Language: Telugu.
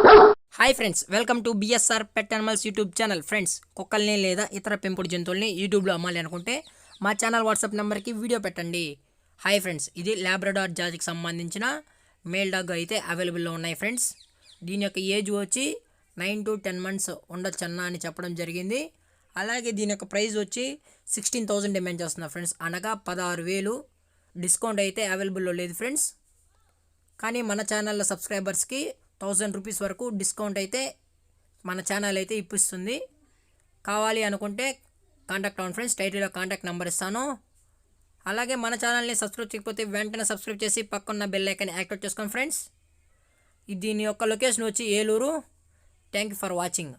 Hi friends, welcome to BSR pet animals YouTube channel. Friends, కుక్కల్ని లేదా ఇతర పెంపుడు జంతువుల్ని యూట్యూబ్లో అమ్మాలి అనుకుంటే మా ఛానల్ వాట్సాప్ నెంబర్కి వీడియో పెట్టండి. హాయ్ ఫ్రెండ్స్, ఇది లాబ్రడార్ జాతికి సంబంధించిన మేల్ డాగ్ అయితే అవైలబుల్లో ఉన్నాయి ఫ్రెండ్స్. దీని యొక్క ఏజ్ వచ్చి 9 to 10 months ఉండొచ్చన్నా అని చెప్పడం జరిగింది. అలాగే దీని యొక్క ప్రైస్ వచ్చి 16,000 డిమాండ్ చేస్తున్నారు ఫ్రెండ్స్, అనగా 16,000. డిస్కౌంట్ అయితే అవైలబుల్లో లేదు ఫ్రెండ్స్. కానీ మన ఛానల్లో సబ్స్క్రైబర్స్కి 1000 రూపీస్ వరకు డిస్కౌంట్ అయితే మన ఛానల్ అయితే ఇప్పిస్తుంది. కావాలి అనుకుంటే కాంటాక్ట్ అవ్వండి ఫ్రెండ్స్. టైటిల్లో కాంటాక్ట్ నెంబర్ ఇస్తాను. అలాగే మన ఛానల్ని సబ్స్క్రైబ్ చేయకపోతే వెంటనే సబ్స్క్రైబ్ చేసి పక్కన్న బెల్ ఐకాన్ యాక్టివేట్ చేసుకోండి ఫ్రెండ్స్. దీని యొక్క లొకేషన్ వచ్చి Eluru. Thank you for watching.